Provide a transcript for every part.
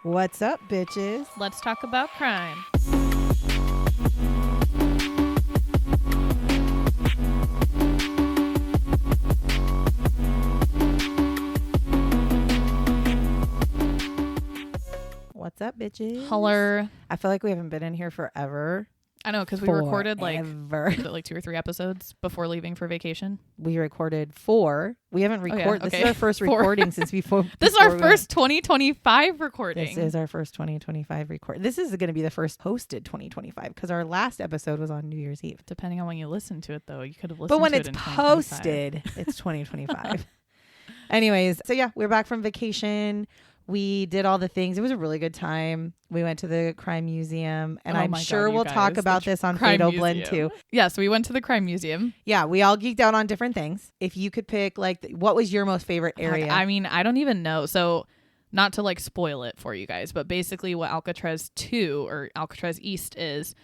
What's up, bitches? Let's talk about crime. What's up, bitches? Holler. I feel like we haven't been in here forever. I know, because we recorded like 2 or 3 episodes before leaving for vacation. We recorded 4. We haven't recorded. Okay. This is our first recording since before. This is our first 2025 recording. This is our first 2025 record. This is going to be the first posted 2025 because our last episode was on New Year's Eve. Depending on when you listen to it, though, you could have listened But when to it's it in posted, it's 2025. Anyways, so yeah, we're back from vacation. We did all the things. It was a really good time. We went to the crime museum, and I'm sure we'll talk about this on Fatal Blend too. Yeah, so we went to the crime museum. Yeah, we all geeked out on different things. If you could pick, like, what was your most favorite area? I mean, I don't even know. So not to like spoil it for you guys, but basically what Alcatraz 2 or Alcatraz East is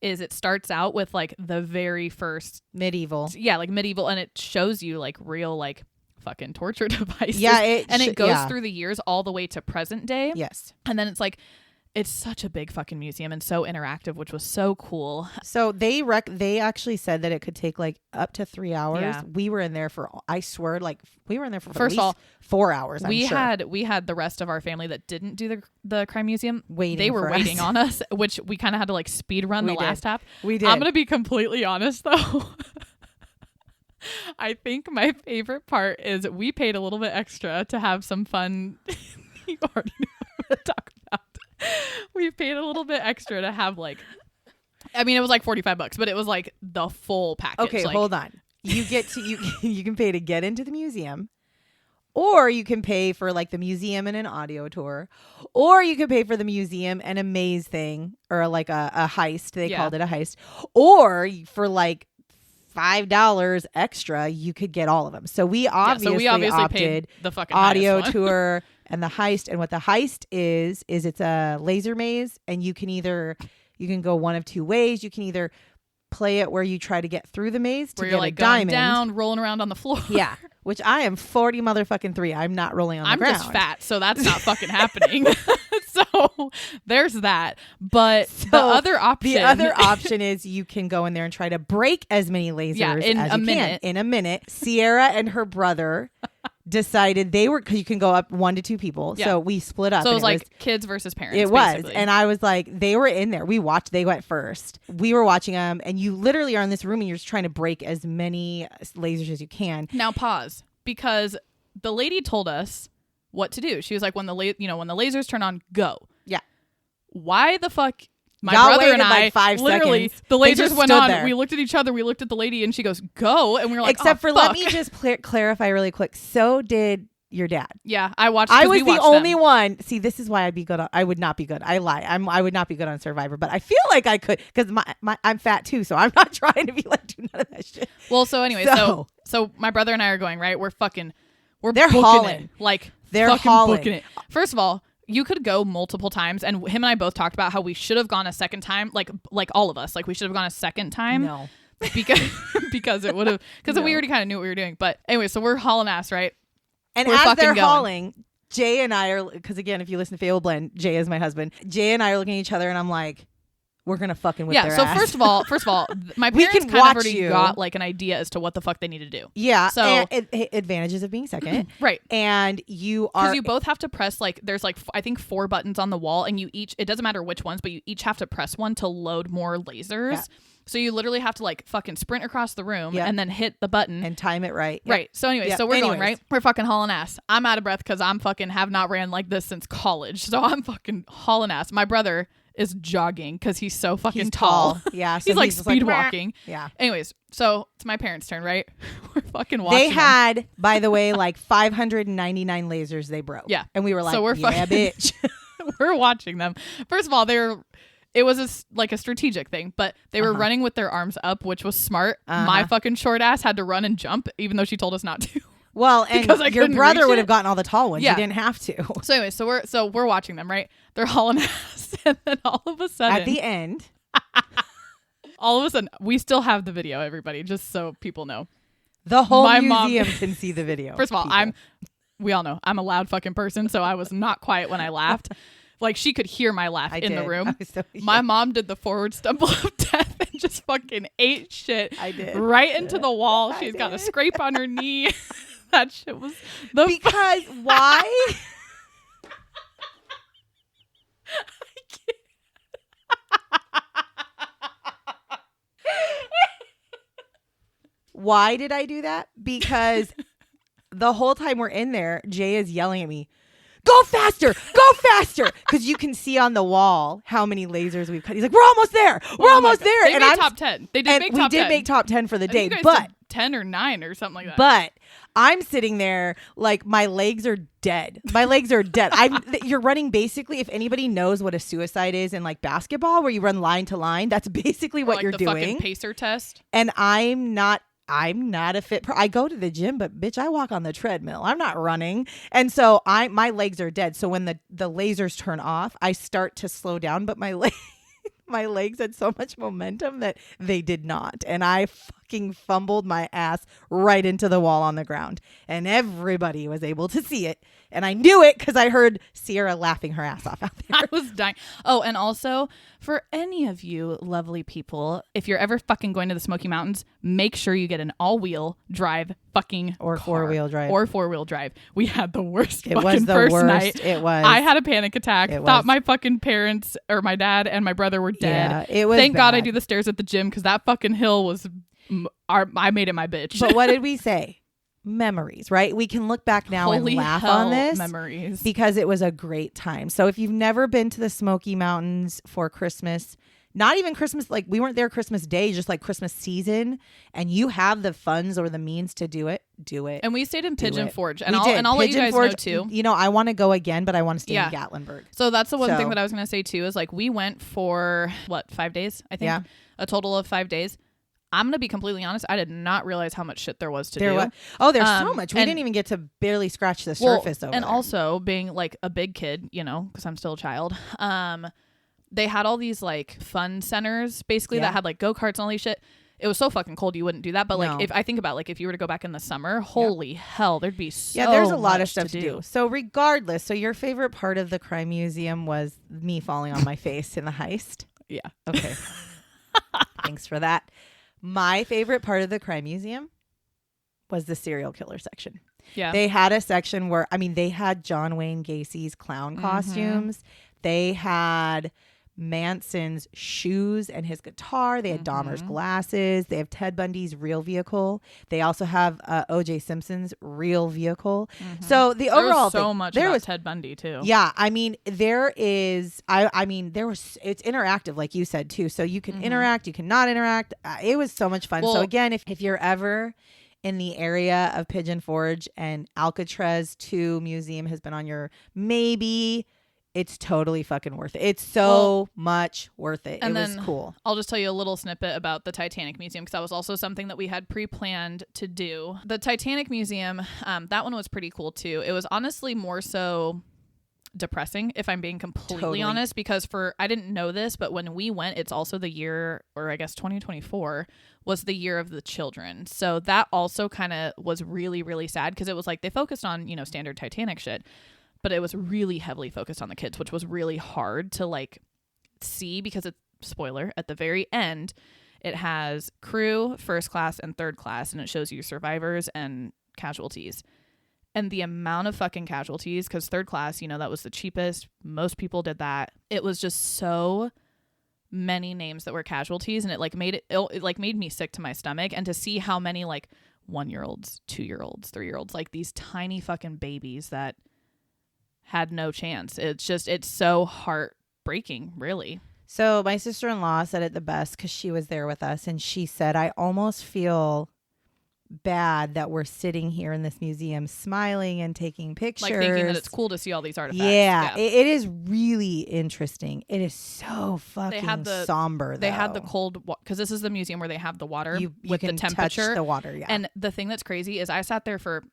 it starts out with like the very first medieval. Yeah, like medieval, and it shows you like real like fucking torture devices. Yeah, it goes through the years all the way to present day. Yes. And then it's like, it's such a big fucking museum and so interactive, which was so cool. So they actually said that it could take like up to 3 hours. Yeah. We were in there for, I swear, like we were in there for first at least of all 4 hours. We had the rest of our family that didn't do the crime museum waiting. They were waiting on us, which we kind of had to like speed run last half. We did. I'm gonna be completely honest though. I think my favorite part is we paid a little bit extra to have some fun. You already know what to talk about. We paid a little bit extra to have like, I mean, it was like $45, but it was like the full package. Okay, like, hold on. You get to you can pay to get into the museum, or you can pay for like the museum and an audio tour, or you can pay for the museum and a maze thing, or like a heist. They called it a heist, or for like $5 extra, you could get all of them. So we obviously opted paid the fucking audio tour and the heist. And what the heist is it's a laser maze, and you can go one of two ways. You can either play it where you try to get through the maze to get like a diamond, down, rolling around on the floor. Yeah, which I am 40 motherfucking 3. I'm not rolling on the ground. I'm just fat, so that's not fucking happening. So there's that. But the other option is you can go in there and try to break as many lasers in as a you minute. can. In a minute. Sierra and her brother decided because you can go up 1 to 2 people. Yeah. So we split up. So it was like kids versus parents. It was. And I was like, they were in there. They went first. We were watching them, and you literally are in this room and you're just trying to break as many lasers as you can. Now pause, because the lady told us what to do. She was like, when the lasers turn on, go. Yeah. Why the fuck? My Y'all brother and I, like 5 literally, seconds. The lasers went on. There. We looked at each other. We looked at the lady, and she goes, "Go!" And we were like, "Except for fuck." Let me just clarify really quick. So did your dad. Yeah, I watched. I was the only one. See, this is why I would not be good. I lie. I would not be good on Survivor, but I feel like I could because I'm fat too, so I'm not trying to be like do none of that shit. Well, so anyway, so my brother and I are going right. We're they're hauling it. Like they're fucking hauling booking it. First of all, you could go multiple times, and him and I both talked about how we should have gone a second time. Like all of us, like we should have gone a second time. No, because it would have we already kind of knew what we were doing. But anyway, so we're hauling ass, right? And as they're hauling, Jay and I are, because again, if you listen to Fatal Blend, Jay is my husband. Jay and I are looking at each other, and I'm like, we're gonna fucking whip their ass. Yeah. So first of all, my parents kind of already got like an idea as to what the fuck they need to do. Yeah. So advantages of being second, right? And because you both have to press like there's like I think 4 buttons on the wall, and it doesn't matter which ones, but you each have to press one to load more lasers. Yeah. So you literally have to like fucking sprint across the room and then hit the button and time it right. Yep. Right. So anyway, so we're going, right? We're fucking hauling ass. I'm out of breath because I'm fucking have not ran like this since college. So I'm fucking hauling ass. My brother is jogging because he's so fucking tall. Yeah. So he's like speed walking. Yeah. Anyways, so it's my parents' turn, right? We're fucking watching. They had, by the way, like 599 lasers they broke. Yeah. And we were like, so we're bitch. We're watching them. First of all, it was a strategic thing, but they were running with their arms up, which was smart. My fucking short ass had to run and jump, even though she told us not to. Well, and your brother would have gotten all the tall ones. Yeah. You didn't have to. So anyway, so we're watching them, right? They're hauling ass, and then all of a sudden, at the end, all of a sudden, we still have the video. Everybody, just so people know, the whole museum can see the video. First of all, we all know I'm a loud fucking person, so I was not quiet when I laughed. Like she could hear my laugh in the room. My young. mom did the forward stumble of death and just fucking ate shit I did. right into the wall. She's got a scrape on her knee. That shit was the Because why? Why did I do that? Because the whole time we're in there, Jay is yelling at me, go faster, because you can see on the wall how many lasers we've cut. He's like, we're almost there, we're almost there. They and made top 10. They did make top 10. We did make top 10 for the day, I think but 10 or 9 or something like that. But I'm sitting there like my legs are dead. You're running basically, if anybody knows what a suicide is in like basketball where you run line to line, that's basically what like you're the doing. Fucking pacer test. And I'm not a fit I go to the gym, but bitch, I walk on the treadmill. I'm not running. And so my legs are dead. So when the lasers turn off, I start to slow down, but my legs had so much momentum that they did not. And I fucking fumbled my ass right into the wall on the ground. And everybody was able to see it. And I knew it because I heard Sierra laughing her ass off out there. I was dying. Oh, and also for any of you lovely people, if you're ever fucking going to the Smoky Mountains, make sure you get an all-wheel drive fucking or car. four-wheel drive. Or four-wheel drive. We had the worst It fucking was the first worst. night. It was. I had a panic attack. It Thought was. my fucking parents or my dad and my brother were dead. Yeah, it was Thank God I bad. do the stairs at the gym because that fucking hill was... I made it my bitch. But what did we say? Memories, right? We can look back now Holy and laugh hell, on this memories. because it was a great time. So if you've never been to the Smoky Mountains for Christmas, not even Christmas, like we weren't there Christmas Day, just like Christmas season, and you have the funds or the means to do it, do it. And we stayed in Pigeon Forge, and We I'll did. let you Pigeon guys Forge, know too. You know, I want to go again, but I want to stay Yeah. in Gatlinburg. So that's the one So- thing that I was going to say too is like we went for 5 days, I think. Yeah. A total of 5 days. I'm going to be completely honest. I did not realize how much shit there was to do. There's so much. We didn't even get to barely scratch the surface over and there. also being like a big kid, you know, because I'm still a child. They had all these like fun centers basically that had like go-karts and all these shit. It was so fucking cold you wouldn't do that. But like if I think about like if you were to go back in the summer, holy hell, there'd be so there's a lot of much stuff to do. So regardless, so your favorite part of the crime museum was me falling on my face in the heist. Yeah. Okay. Thanks for that. My favorite part of the crime museum was the serial killer section. Yeah. They had a section where, I mean, they had John Wayne Gacy's clown costumes. They had Manson's shoes and his guitar. They had Dahmer's glasses. They have Ted Bundy's real vehicle. They also have O.J. Simpson's real vehicle. So the overall there was so thing, much there about was Ted Bundy too. Yeah, I mean, there is. I mean, there was. It's interactive, like you said too. So you can interact, you cannot interact. It was so much fun. Well, so again, if you're ever in the area of Pigeon Forge and Alcatraz 2 Museum has been on your maybe, it's totally fucking worth it. It's so much worth it. And it was then cool. I'll just tell you a little snippet about the Titanic Museum because that was also something that we had pre-planned to do. The Titanic Museum, that one was pretty cool too. It was honestly more so depressing, if I'm being completely honest, because I didn't know this, but when we went, it's also the year, or I guess 2024 was the year of the children. So that also kind of was really, really sad because it was like they focused on, you know, standard Titanic shit, but it was really heavily focused on the kids, which was really hard to like see because it's spoiler at the very end. It has crew, first class, and third class, and it shows you survivors and casualties. And the amount of fucking casualties, because third class, you know, that was the cheapest. Most people did that. It was just so many names that were casualties, and it made me sick to my stomach. And to see how many like 1-year-olds, 2-year-olds, 3-year-olds, like these tiny fucking babies that had no chance. It's so heartbreaking, really. So my sister-in-law said it the best because she was there with us, and she said, I almost feel bad that we're sitting here in this museum smiling and taking pictures, like thinking that it's cool to see all these artifacts. It is really interesting. It is so fucking somber though. They had the cold because this is the museum where they have the water with can the temperature touch the water. And the thing that's crazy is I sat there for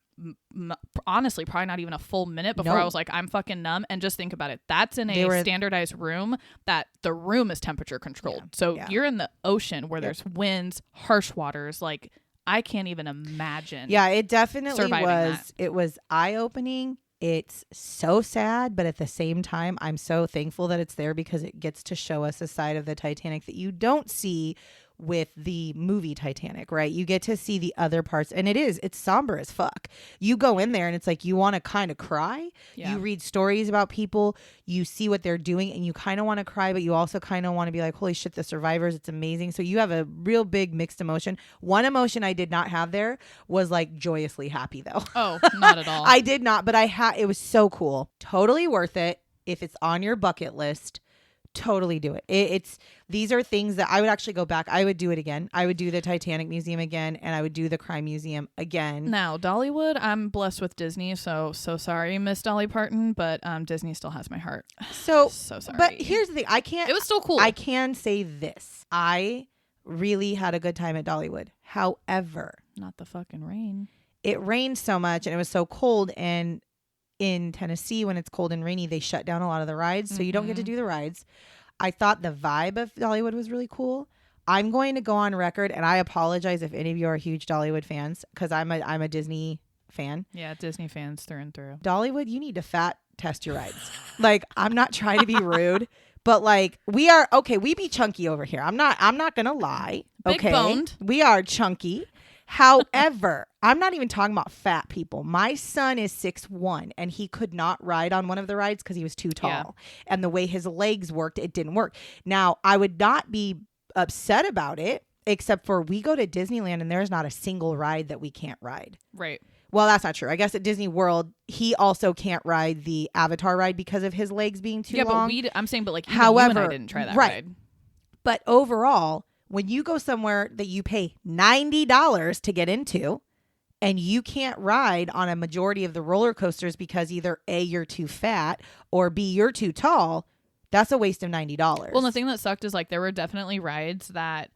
honestly probably not even a full minute before I was like, I'm fucking numb. And just think about it, that's in a standardized room, that the room is temperature controlled. So you're in the ocean where there's winds, harsh waters, like I can't even imagine. Yeah, it definitely was. that. It was eye-opening. it's so sad, but at the same time, I'm so thankful that it's there because it gets to show us a side of the Titanic that you don't see with the movie Titanic, right? You get to see the other parts, and it's somber as fuck. You go in there and it's like you want to kind of cry. Yeah. You read stories about people, you see what they're doing, and you kind of want to cry, but you also kind of want to be like, holy shit, the survivors, it's amazing. So you have a real big mixed emotion. One emotion I did not have there was like joyously happy though. Oh, not at all. I did not, but it was so cool. Totally worth it. If it's on your bucket list, totally do it. These are things that I would actually go back. I would do it again. I would do the Titanic Museum again, and I would do the Crime Museum again. Now, Dollywood, I'm blessed with Disney, so sorry, Miss Dolly Parton, but Disney still has my heart. So sorry. But here's the thing. It was still cool. I can say this. I really had a good time at Dollywood. However, not the fucking rain. It rained so much, and it was so cold, and in Tennessee, when it's cold and rainy, they shut down a lot of the rides, so you don't get to do the rides. I thought the vibe of Dollywood was really cool. I'm going to go on record, and I apologize if any of you are huge Dollywood fans, because I'm a Disney fan. Yeah, Disney fans through and through. Dollywood, you need to fat test your rides. Like, I'm not trying to be rude, but like we be chunky over here. I'm not gonna lie. Big boned. We are chunky. However, I'm not even talking about fat people. My son is 6'1", and he could not ride on one of the rides because he was too tall. Yeah. And the way his legs worked, it didn't work. Now, I would not be upset about it, except for we go to Disneyland and there's not a single ride that we can't ride. Right. Well, that's not true. I guess at Disney World, he also can't ride the Avatar ride because of his legs being too long. Yeah, but I'm saying, but like, even However, you and I didn't try that right. ride. But overall, when you go somewhere that you pay $90 to get into and you can't ride on a majority of the roller coasters because either A, you're too fat, or B, you're too tall, that's a waste of $90. Well, and the thing that sucked is like there were definitely rides that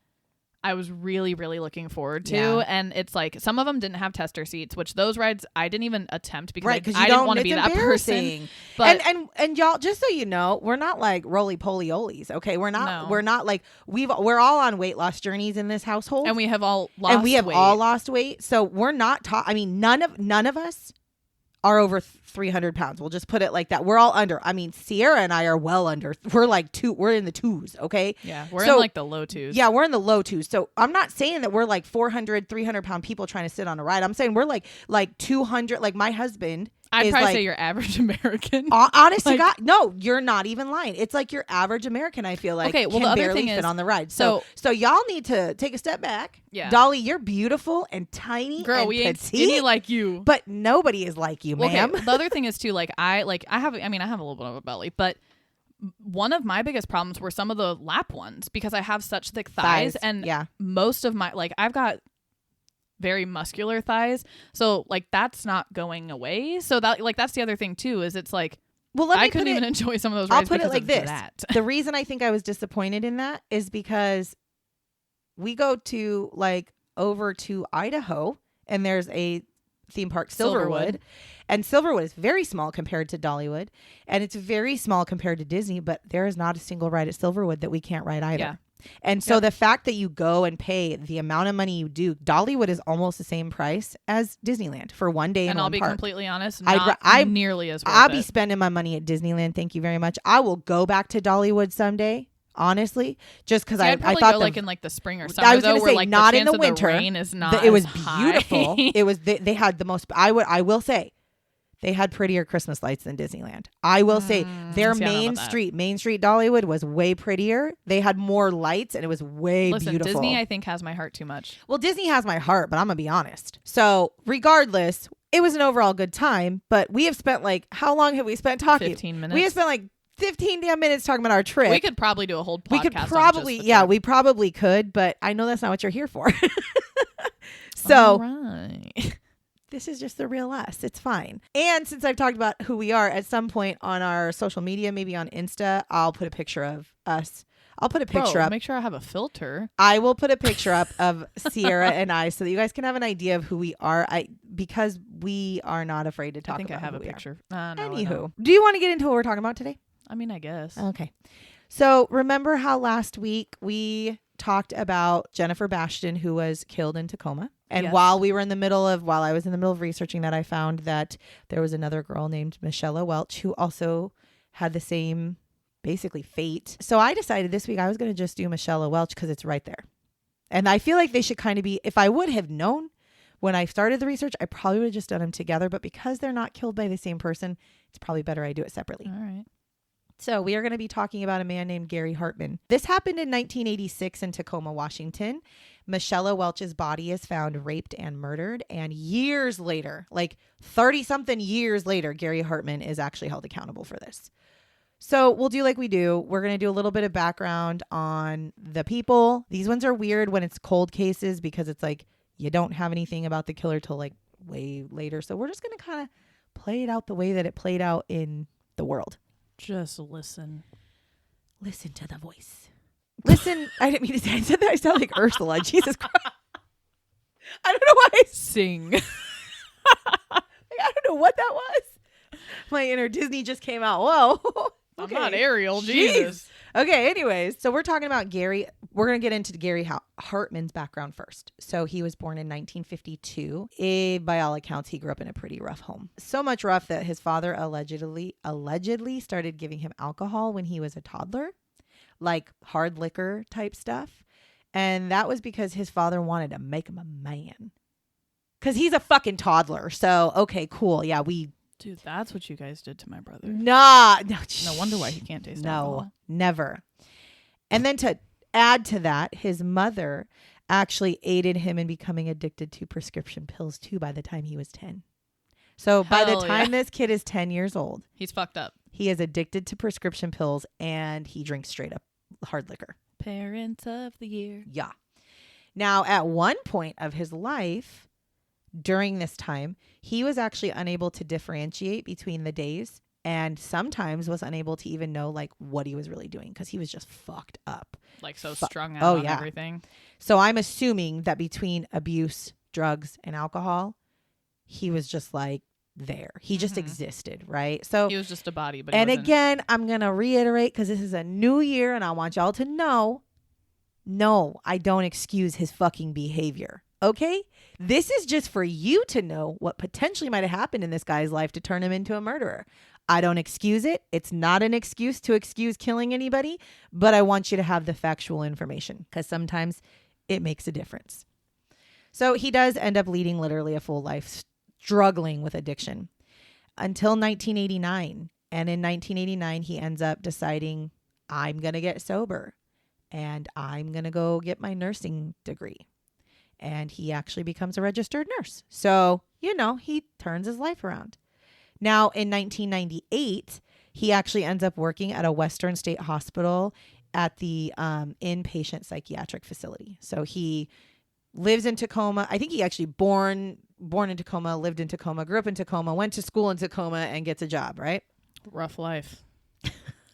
I was really, really looking forward to. Yeah. And it's like some of them didn't have tester seats, which those rides I didn't even attempt because right, I didn't want to be that person. But and y'all, just so you know, we're not like roly poly olies. Okay, we're not like we're all on weight loss journeys in this household, and we have all lost weight. all lost weight. So we're not I mean, none of us are over 300 pounds. We'll just put it like that. We're all under. I mean, Sierra and I are well under. We're in the twos. Okay. Yeah. We're in like the low twos. Yeah. We're in the low twos. So I'm not saying that we're like 400, 300 pound people trying to sit on a ride. I'm saying we're like 200. Like my husband. I'd probably say you're average American. Honest to God, no, you're not even lying. It's like your average American. I feel like okay. Well, can the other barely thing fit is on the ride. So y'all need to take a step back. Yeah, Dolly, you're beautiful and tiny. Girl, and we petite, ain't skinny like you. but nobody is like you, ma'am. Okay. The other thing is too, like I have a little bit of a belly, but one of my biggest problems were some of the lap ones because I have such thick thighs. And most of my I've got very muscular thighs, so like that's not going away. So that that's the other thing too, is it's like, well, I couldn't even enjoy some of those rides. I'll put it like this. That. The reason I think I was disappointed in that is because we go to over to Idaho and there's a theme park, Silverwood. And Silverwood is very small compared to Dollywood, and it's very small compared to Disney, but there is not a single ride at Silverwood that we can't ride either. Yeah. And so the fact that you go and pay the amount of money you do, Dollywood is almost the same price as Disneyland for one day. And I'll be completely honest, not nearly as worth I'll be spending my money at Disneyland. Thank you very much. I will go back to Dollywood someday. Honestly, just because I thought go in like the spring or summer. I was going to say like not the in the winter. The rain is not. It was high. beautiful. It was. They had the most. I will say, they had prettier Christmas lights than Disneyland. I will say their Main Street Dollywood was way prettier. They had more lights and it was way beautiful. Disney, I think, has my heart too much. Well, Disney has my heart, but I'm gonna be honest. So regardless, it was an overall good time. But we have spent how long have we spent talking? 15 minutes. We have spent 15 damn minutes talking about our trip. We could probably do a whole podcast. We could probably, we probably could, but I know that's not what you're here for. So, right. This is just the real us. It's fine. And since I've talked about who we are, at some point on our social media, maybe on Insta, I'll put a picture of us. I'll put a picture up. Make sure I have a filter. I will put a picture up of Sierra and I so that you guys can have an idea of who we are. Because we are not afraid to talk about. I think I have a picture. No, Anywho, do you want to get into what we're talking about today? I mean, I guess. Okay. So remember how last week we talked about Jennifer Bastion, who was killed in Tacoma? And Yes. while I was in the middle of researching that, I found that there was another girl named Michelle Welch who also had the same basically fate. So I decided this week I was going to just do Michelle Welch because it's right there. And I feel like they should kind of be, if I would have known when I started the research, I probably would have just done them together. But because they're not killed by the same person, it's probably better I do it separately. All right. So we are going to be talking about a man named Gary Hartman. This happened in 1986 in Tacoma, Washington. Michelle Welch's body is found raped and murdered. And years later, like 30-something years later, Gary Hartman is actually held accountable for this. So we'll do like we do. We're going to do a little bit of background on the people. These ones are weird when it's cold cases because it's like you don't have anything about the killer till like way later. So we're just going to kind of play it out the way that it played out in the world. Just listen. Listen to the voice. Listen. I didn't mean to say. I said that. I sound like Ursula. Jesus Christ. I don't know why. Sing. I don't know what that was. My inner Disney just came out. Whoa. I'm Okay. not Ariel. Jeez. Jesus. Okay. Anyways, so we're talking about Gary. We're going to get into Gary Hartman's background first. So he was born in 1952. By all accounts, he grew up in a pretty rough home. So much rough that his father allegedly started giving him alcohol when he was a toddler, like hard liquor type stuff. And that was because his father wanted to make him a man. Because he's a fucking toddler. So, okay, cool. Yeah, Dude, that's what you guys did to my brother. No wonder why he can't taste alcohol. Never. And then to add to that, his mother actually aided him in becoming addicted to prescription pills too by the time he was 10. So by the time this kid is 10 years old, he's fucked up. He is addicted to prescription pills and he drinks straight up hard liquor. Parents of the year. Yeah. Now, at one point of his life, during this time, he was actually unable to differentiate between the days and sometimes was unable to even know like what he was really doing because he was just fucked up. Like so strung out on everything. So I'm assuming that between abuse, drugs, and alcohol, he was just like there. He just existed, right? So he was just a body. But and again, I'm going to reiterate because this is a new year and I want y'all to know, no, I don't excuse his fucking behavior. Okay? This is just for you to know what potentially might have happened in this guy's life to turn him into a murderer. I don't excuse it. It's not an excuse to excuse killing anybody, but I want you to have the factual information because sometimes it makes a difference. So he does end up leading literally a full life struggling with addiction until 1989. And in 1989, he ends up deciding, I'm going to get sober and I'm going to go get my nursing degree. And he actually becomes a registered nurse. So, he turns his life around. Now, in 1998, he actually ends up working at a Western State Hospital at the inpatient psychiatric facility. So he lives in Tacoma. I think he actually born in Tacoma, lived in Tacoma, grew up in Tacoma, went to school in Tacoma, and gets a job, right? Rough life.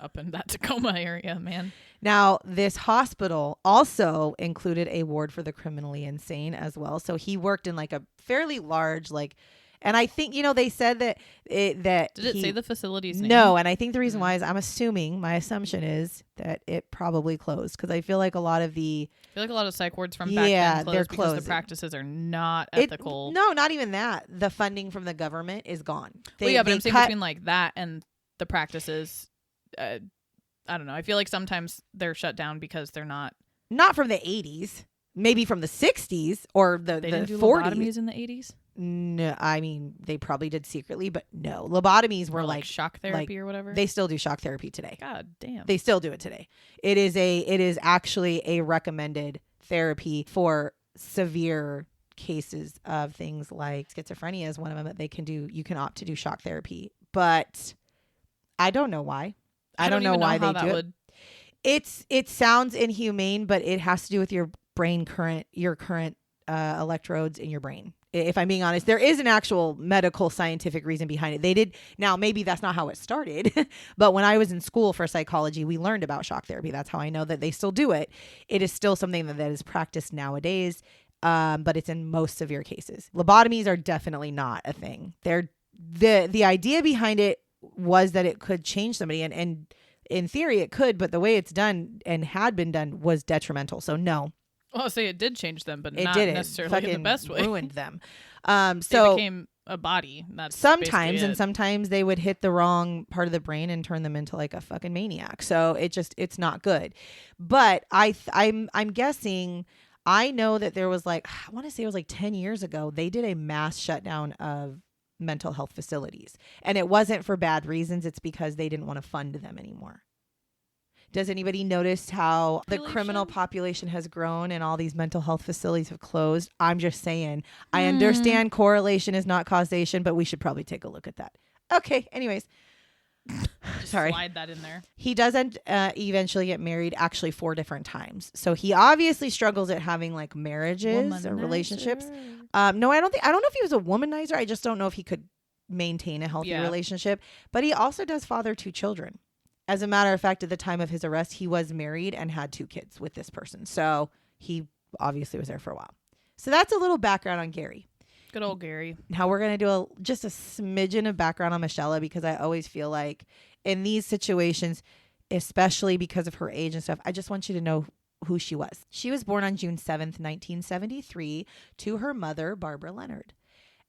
Up in that Tacoma area, man. Now, this hospital also included a ward for the criminally insane as well. So he worked in like a fairly large, and I think, they said that Did it say the facility's name? No, and I think the reason why is my assumption is that it probably closed because I feel like a lot of psych wards from back then closed they're because closing. the practices are not ethical. No, not even that. The funding from the government is gone. But I'm saying between like that and the practices, I don't know. I feel like sometimes they're shut down because they're not from the 80s, maybe from the 60s or the 40s. Lobotomies in the 80s? No, I mean they probably did secretly, but no, lobotomies were like shock therapy or whatever. They still do shock therapy today. God damn, they still do it today. It is actually a recommended therapy for severe cases of things like schizophrenia is one of them that they can do. You can opt to do shock therapy, but I don't know why. I don't know why they do it. It sounds inhumane, but it has to do with your current electrodes in your brain. If I'm being honest, there is an actual medical scientific reason behind it. They did. Now, maybe that's not how it started, but when I was in school for psychology, we learned about shock therapy. That's how I know that they still do it. It is still something that is practiced nowadays, but it's in most severe cases. Lobotomies are definitely not a thing. The idea behind it was that it could change somebody, and in theory it could, but the way it's done and had been done was detrimental. So no, Well, I'll say it did change them, but It not didn't. necessarily in the Fucking best way. ruined them. They So became a body. That's sometimes, basically and it. sometimes they would hit the wrong part of the brain and turn them into like a fucking maniac. So it's not good. But I'm guessing. I know that there was like, I want to say it was like 10 years ago, they did a mass shutdown of mental health facilities. And it wasn't for bad reasons. It's because they didn't want to fund them anymore. Does anybody notice how the criminal population has grown and all these mental health facilities have closed? I'm just saying, I understand correlation is not causation, but we should probably take a look at that. Okay, anyways. Sorry. Slide that in there. He doesn't eventually get married actually 4 different times. So he obviously struggles at having like marriages or relationships. No, I don't know if he was a womanizer. I just don't know if he could maintain a healthy relationship. But he also does father 2 children. As a matter of fact, at the time of his arrest, he was married and had 2 kids with this person. So he obviously was there for a while. So that's a little background on Gary. Good old Gary. Now we're going to do just a smidgen of background on Michelle, because I always feel like in these situations, especially because of her age and stuff, I just want you to know who she was. She was born on June 7th, 1973 to her mother, Barbara Leonard.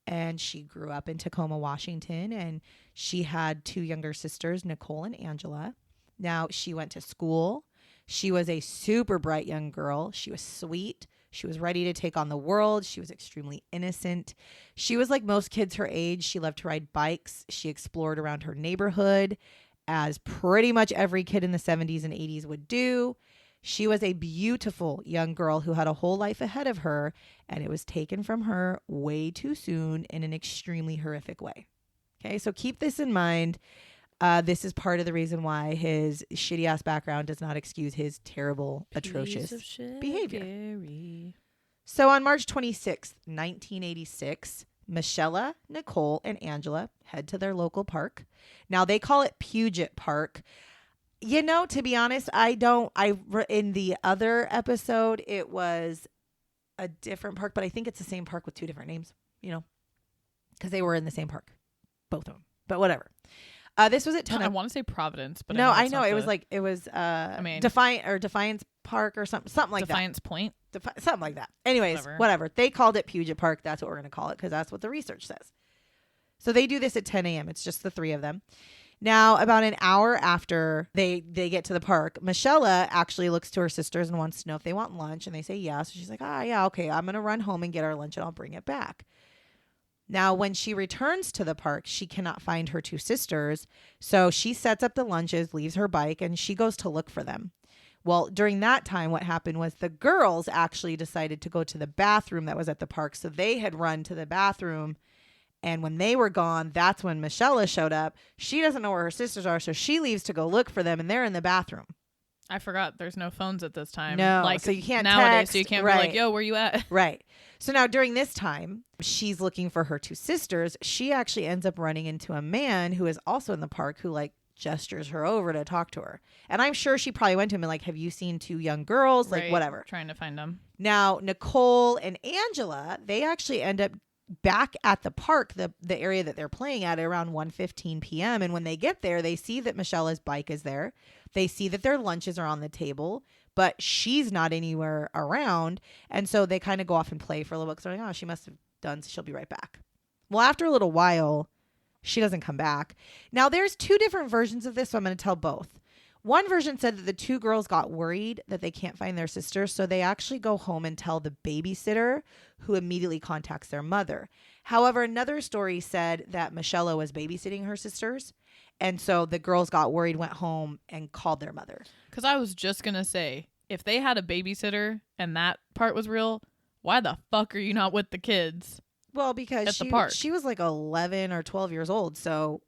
And she grew up in Tacoma, Washington, and she had 2 younger sisters, Nicole and Angela. Now, she went to school. She was a super bright young girl. She was sweet. She was ready to take on the world. She was extremely innocent. She was like most kids her age. She loved to ride bikes. She explored around her neighborhood, as pretty much every kid in the 70s and 80s would do. She was a beautiful young girl who had a whole life ahead of her, and it was taken from her way too soon in an extremely horrific way. Okay, so keep this in mind. This is part of the reason why his shitty ass background does not excuse his terrible, atrocious behavior. Gary. So on March 26th, 1986, Michelle, Nicole, and Angela head to their local park. Now they call it Puget Park. You know, to be honest, in the other episode, it was a different park, but I think it's the same park with 2 different names, you know, because they were in the same park, both of them, but whatever. This was at 10. I want to say Providence, but no, I know it was Defiance Park or something like Defiance that. Point, something like that. Anyways, whatever. They called it Puget Park. That's what we're going to call it, because that's what the research says. So they do this at 10 a.m. It's just the 3 of them. Now, about an hour after they get to the park, Michelle actually looks to her sisters and wants to know if they want lunch, and they say yeah. So she's like, yeah, okay, I'm going to run home and get our lunch, and I'll bring it back. Now, when she returns to the park, she cannot find her 2 sisters, so she sets up the lunches, leaves her bike, and she goes to look for them. Well, during that time, what happened was the girls actually decided to go to the bathroom that was at the park, so they had run to the bathroom. And when they were gone, that's when Michelle showed up. She doesn't know where her sisters are, so she leaves to go look for them, and they're in the bathroom. I forgot there's no phones at this time. No, so you can't nowadays, text. so you can't right. be like, yo, where you at? Right. So now during this time, she's looking for her 2 sisters. She actually ends up running into a man who is also in the park who like gestures her over to talk to her. And I'm sure she probably went to him and like, have you seen 2 young girls? Like, whatever. Trying to find them. Now, Nicole and Angela, they actually end up back at the park, the area that they're playing at around 1:15 p.m. And when they get there, they see that Michelle's bike is there. They see that their lunches are on the table, but she's not anywhere around. And so they kind of go off and play for a little bit. So they're like, oh, she must have done, so she'll be right back. Well, after a little while, she doesn't come back. Now, there's 2 different versions of this, so I'm going to tell both. One version said that the 2 girls got worried that they can't find their sister, so they actually go home and tell the babysitter, who immediately contacts their mother. However, another story said that Michelle was babysitting her sisters, and so the girls got worried, went home, and called their mother. Because I was just going to say, if they had a babysitter and that part was real, why the fuck are you not with the kids? Well, because she was like 11 or 12 years old, so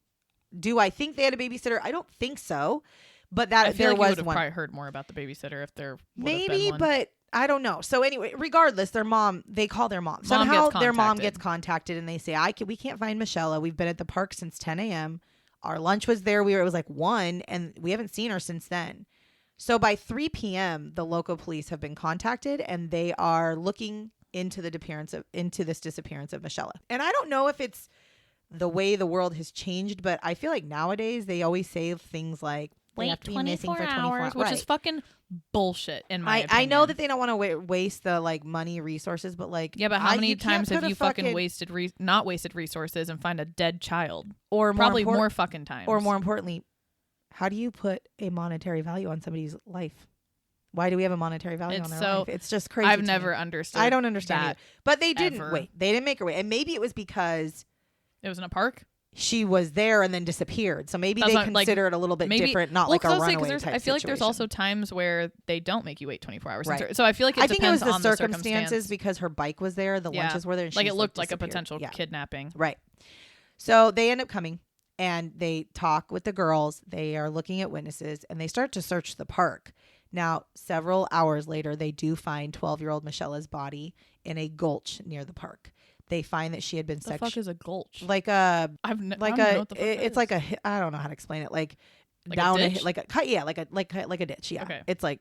do I think they had a babysitter? I don't think so. But that I feel there like was you would have one. probably heard more about the babysitter if there maybe, been one. But I don't know. So anyway, regardless, their mom, they call their mom. Somehow their mom gets contacted and they say, we can't find Michelle. We've been at the park since 10 a.m. Our lunch was there. It was like 1 and we haven't seen her since then. So by 3 p.m., the local police have been contacted and they are looking into this disappearance of Michelle. And I don't know if it's the way the world has changed, but I feel like nowadays they always say things like, They have be missing 24 for 24 hours, which is right. fucking bullshit in my opinion. I know that they don't want to waste the like money resources, but like Yeah, but how many you can't times have put a you fucking wasted not wasted resources and find a dead child? Or probably more fucking times. Or more importantly, how do you put a monetary value on somebody's life? Why do we have a monetary value on their life? It's just crazy. I've never understood. I don't understand that either. But they didn't ever. wait. They didn't make her wait, and maybe it was because it was in a park. She was there and then disappeared. So maybe they consider it a little bit different, not like a runaway type I feel like there's situation. also times where they don't make you wait 24 hours. Right. So I feel like I think it was depends the on circumstances because her bike was there, the lunches were there, and like she it looked like a disappeared. potential kidnapping. Right. So they end up coming and they talk with the girls. They are looking at witnesses and they start to search the park. Now, several hours later, they do find 12-year-old Michela's body in a gulch near the park. They find that she had been The fuck is a gulch? like a like a it's like a I don't know how to explain it, like down a like a ditch. Yeah. Okay. It's like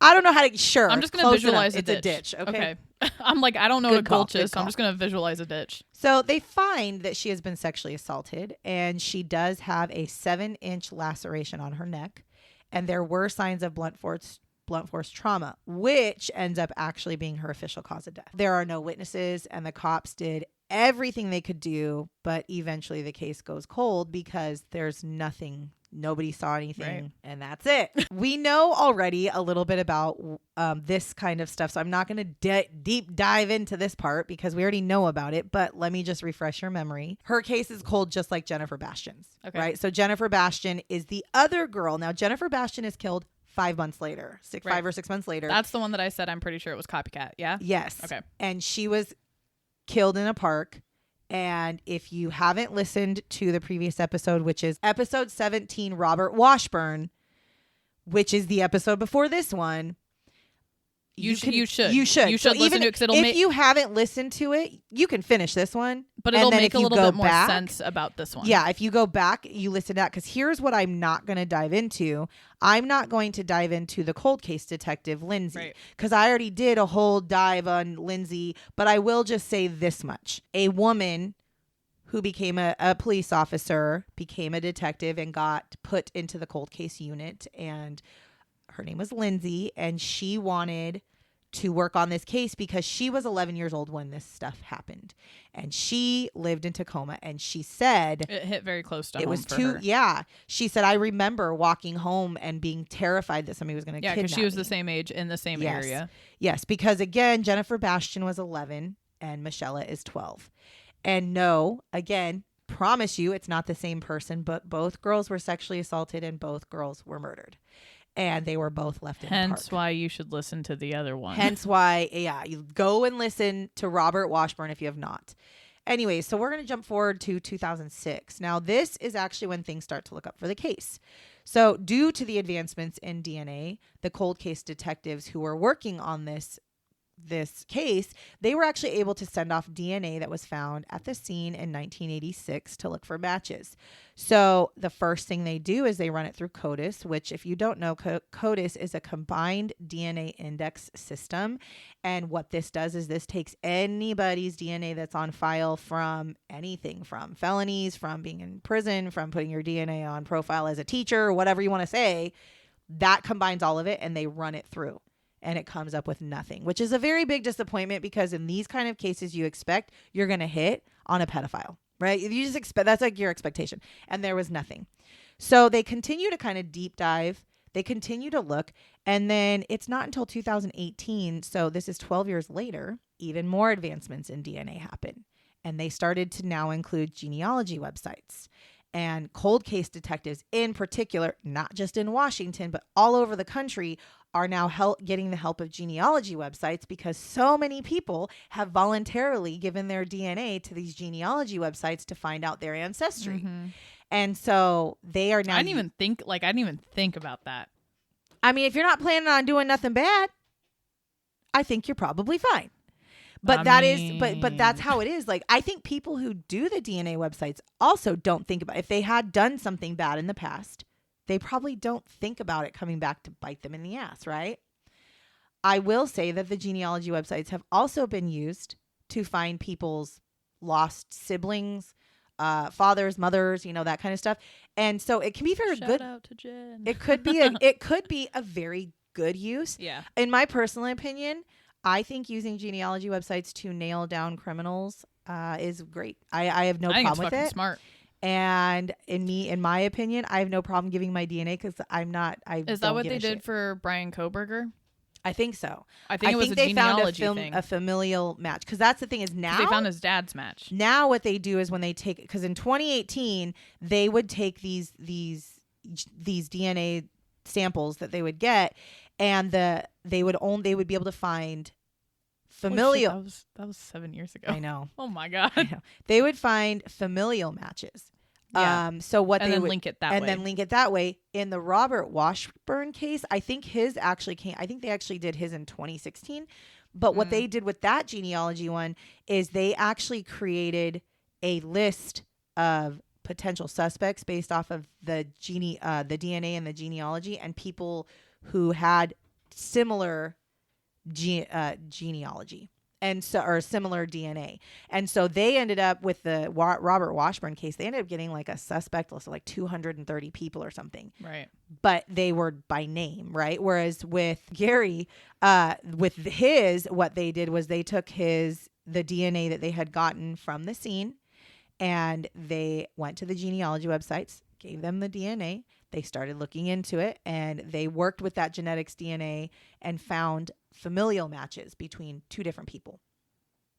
I don't know how to sure. I'm just gonna visualize it's a ditch. Okay. I'm like I don't know what a gulch is, so call. I'm just gonna visualize a ditch. So they find that she has been sexually assaulted and she does have a 7-inch laceration on her neck, and there were signs of blunt force trauma, which ends up actually being her official cause of death. There are no witnesses, and the cops did everything they could do, but eventually the case goes cold because there's nothing. Nobody saw anything, right. And that's it. We know already a little bit about this kind of stuff, so I'm not going to deep dive into this part because we already know about it, but let me just refresh your memory. Her case is cold just like Jennifer Bastian's, right? So Jennifer Bastian is the other girl. Now, Jennifer Bastian is killed 5 months later, 5 or 6 months later. That's the one that I said I'm pretty sure it was copycat, yeah? Yes. Okay. And she was killed in a park. And if you haven't listened to the previous episode, which is episode 17, Robert Washburn, which is the episode before this one, you should listen to it because it'll if you haven't listened to it, you can finish this one, but it'll make a little bit more sense about this one. Yeah, if you go back, you listen to that, because here's what I'm not going to dive into. I'm not going to dive into the cold case detective Lindsay, because I already did a whole dive on Lindsay, but I will just say this much: a woman who became a police officer, became a detective, and got put into the cold case unit, and her name was Lindsay, and she wanted to work on this case because she was 11 years old when this stuff happened, and she lived in Tacoma, and she said it hit very close to home. It was her. Yeah. She said, I remember walking home and being terrified that somebody was going to kidnap me. Yeah, because she was the same age in the same area. Yes, because again, Jennifer Bastian was 11 and Michela is 12. And no, again, promise you it's not the same person, but both girls were sexually assaulted and both girls were murdered. And they were both left in the park. Hence why you should listen to the other one. Hence why, you go and listen to Robert Washburn if you have not. Anyway, so we're going to jump forward to 2006. Now, this is actually when things start to look up for the case. So due to the advancements in DNA, the cold case detectives who were working on this case, they were actually able to send off DNA that was found at the scene in 1986 to look for matches. So the first thing they do is they run it through CODIS, which, if you don't know, CODIS is a combined DNA index system. And what this does is this takes anybody's DNA that's on file from anything, from felonies, from being in prison, from putting your DNA on profile as a teacher, or whatever you want to say. That combines all of it and they run it through. And it comes up with nothing, which is a very big disappointment, because in these kind of cases, you expect you're going to hit on a pedophile, right? You just expect, that's like your expectation. And there was nothing. So they continue to kind of deep dive. They continue to look. And then it's not until 2018, so this is 12 years later, even more advancements in DNA happen. And they started to now include genealogy websites. And cold case detectives in particular, not just in Washington, but all over the country, are now getting the help of genealogy websites, because so many people have voluntarily given their DNA to these genealogy websites to find out their ancestry. Mm-hmm. And so they are now... I didn't even think about that. I mean, if you're not planning on doing nothing bad, I think you're probably fine. But but that's how it is. Like, I think people who do the DNA websites also don't think about, if they had done something bad in the past, they probably don't think about it coming back to bite them in the ass, right? I will say that the genealogy websites have also been used to find people's lost siblings, fathers, mothers, that kind of stuff. And so it can be very Shout good. out to Jen. It could be a very good use. Yeah. In my personal opinion, I think using genealogy websites to nail down criminals is great. I have no I think it's problem with fucking it. smart. And in my opinion, I have no problem giving my DNA because I'm not. Is that what they did for Brian Koberger? I think so. I think it was a they found genealogy thing. a familial match because that's the thing is now they found his dad's match. Now what they do is when they take, because in 2018 they would take these DNA samples that they would get, and they would be able to find familial. Oh, shit, that was 7 years ago. I know. Oh my god. I know. They would find familial matches. Yeah. So what and they then would link it that and way. then link it that way. In the Robert Washburn case, I think his actually came. I think they actually did his in 2016. But what they did with that genealogy one is they actually created a list of potential suspects based off of the DNA and the genealogy, and people who had similar genealogy. And so, or similar DNA. And so they ended up with the Robert Washburn case. They ended up getting like a suspect list of like 230 people or something. Right. But they were by name, right? Whereas with Gary, with what they did was they took the DNA that they had gotten from the scene, and they went to the genealogy websites, gave them the DNA. They started looking into it, and they worked with that genetics DNA and found familial matches between two different people.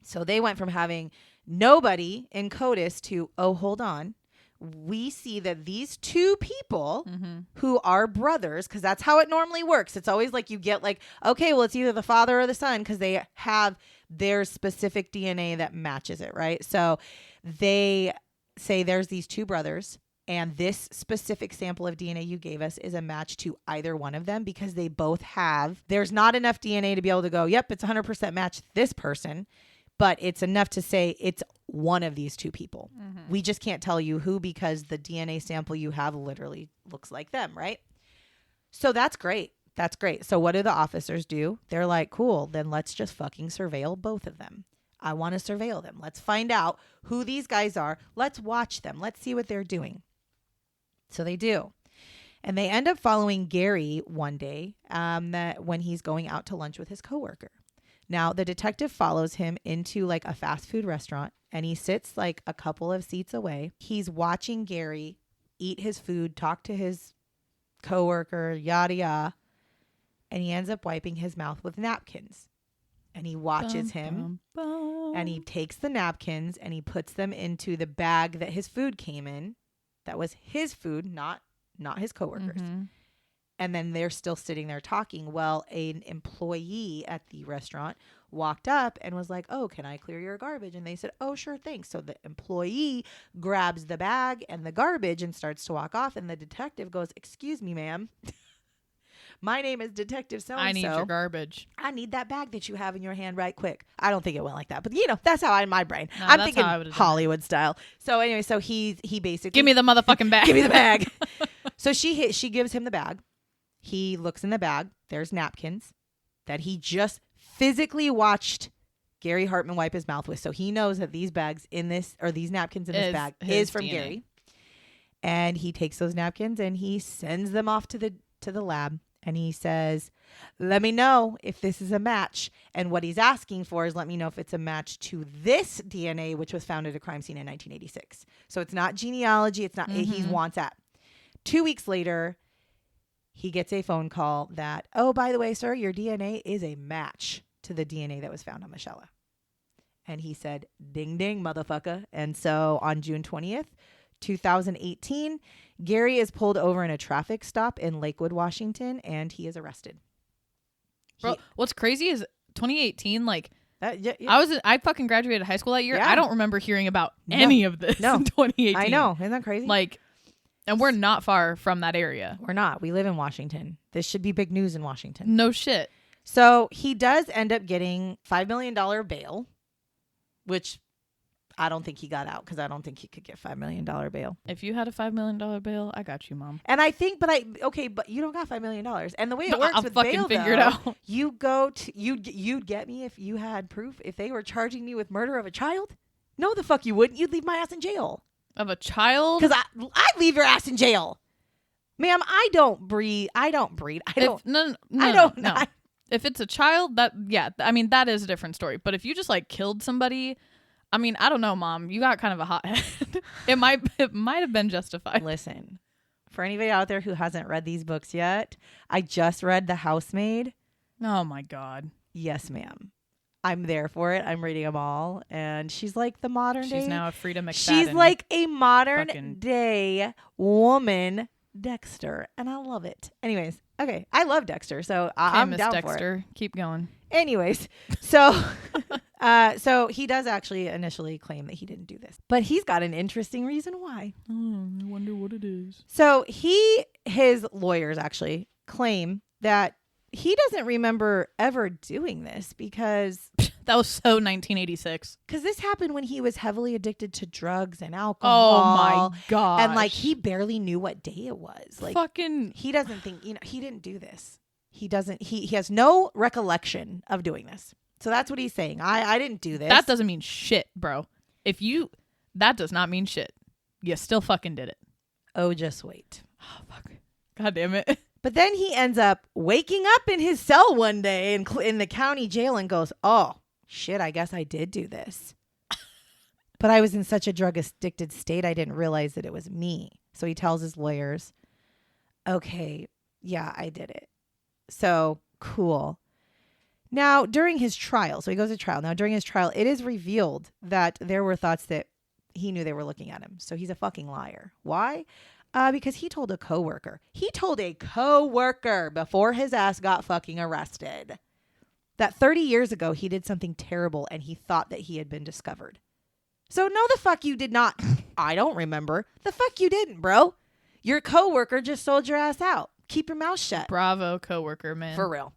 So they went from having nobody in CODIS to, oh, hold on. We see that these two people who are brothers, because that's how it normally works. It's always like you get like, okay, well, it's either the father or the son because they have their specific DNA that matches it, right? So they say there's these two brothers, and this specific sample of DNA you gave us is a match to either one of them because they both have, there's not enough DNA to be able to go, yep, it's 100% match this person, but it's enough to say it's one of these two people. We just can't tell you who because the DNA sample you have literally looks like them, right? So that's great. That's great. So what do the officers do? They're like, cool, then let's just fucking surveil both of them. I want to surveil them. Let's find out who these guys are. Let's watch them. Let's see what they're doing. So they do. And they end up following Gary one day that when he's going out to lunch with his coworker. Now, the detective follows him into like a fast food restaurant, and he sits like a couple of seats away. He's watching Gary eat his food, talk to his coworker, yada yada, and he ends up wiping his mouth with napkins. And he watches him, and he takes the napkins and he puts them into the bag that his food came in. That was his food, not his coworkers. And then they're still sitting there talking. Well, an employee at the restaurant walked up and was like, oh, can I clear your garbage? And they said, oh, sure, thanks. So the employee grabs the bag and the garbage and starts to walk off. And the detective goes, excuse me, ma'am. My name is Detective so-and-so. I need your garbage. I need that bag that you have in your hand right quick. I don't think it went like that. But, that's how in my brain. No, I'm that's thinking how I would've done Hollywood style. So anyway, so he basically... Give me the motherfucking bag. Give me the bag. So she gives him the bag. He looks in the bag. There's napkins that he just physically watched Gary Hartman wipe his mouth with. So he knows that these bags in this, or these napkins in this bag is from DNA. Gary. And he takes those napkins and he sends them off to the lab. And he says, let me know if this is a match. And what he's asking for is let me know if it's a match to this DNA, which was found at a crime scene in 1986. So it's not genealogy. It's not, he wants that. 2 weeks later, he gets a phone call that, oh, by the way, sir, your DNA is a match to the DNA that was found on Michelle. And he said, ding, ding, motherfucker. And so on June 20th, 2018, Gary is pulled over in a traffic stop in Lakewood, Washington, and he is arrested. Bro, what's crazy is 2018, like, yeah. I fucking graduated high school that year. Yeah. I don't remember hearing about any of this in 2018. I know. Isn't that crazy? Like, and we're not far from that area. We're not. We live in Washington. This should be big news in Washington. No shit. So he does end up getting $5 million bail, which I don't think he got out because I don't think he could get $5 million bail. If you had a $5 million bail, I got you, Mom. And I think, but you don't got $5 million. And the way it works I'll with fucking bail, figure though, it out. you go to, you'd get me if you had proof. If they were charging me with murder of a child, no, the fuck you wouldn't. You'd leave my ass in jail. Of a child? Because I'd leave your ass in jail. Ma'am, I don't breed. I don't. No. If it's a child, that is a different story. But if you just like killed somebody, I mean, I don't know, Mom. You got kind of a hot head. It might have been justified. Listen, for anybody out there who hasn't read these books yet, I just read The Housemaid. Oh my God. Yes, ma'am. I'm there for it. I'm reading them all. And she's like the modern day. She's now a Frida McFadden. She's like a modern day woman Dexter. And I love it. Anyways, okay. I love Dexter. So I'm Miss down Dexter. for it. Keep going. Anyways, so so he does actually initially claim that he didn't do this. But he's got an interesting reason why. I wonder what it is. So his lawyers actually claim that he doesn't remember ever doing this because that was so 1986. Because this happened when he was heavily addicted to drugs and alcohol. Oh my God! And like he barely knew what day it was. Like fucking, he doesn't think he didn't do this. He doesn't. He has no recollection of doing this. So that's what he's saying. I didn't do this. That doesn't mean shit, bro. That does not mean shit. You still fucking did it. Oh, just wait. Oh fuck! God damn it. But then he ends up waking up in his cell one day in the county jail and goes, oh, shit, I guess I did do this. But I was in such a drug addicted state, I didn't realize that it was me. So he tells his lawyers, okay, yeah, I did it. So cool. Now, during his trial, so he goes to trial. Now, during his trial, it is revealed that there were thoughts that he knew they were looking at him. So he's a fucking liar. Why? Because he told a coworker. He told a coworker before his ass got fucking arrested that 30 years ago he did something terrible and he thought that he had been discovered. So no, the fuck you did not. I don't remember. The fuck you didn't, bro. Your coworker just sold your ass out. Keep your mouth shut. Bravo, coworker, man. For real.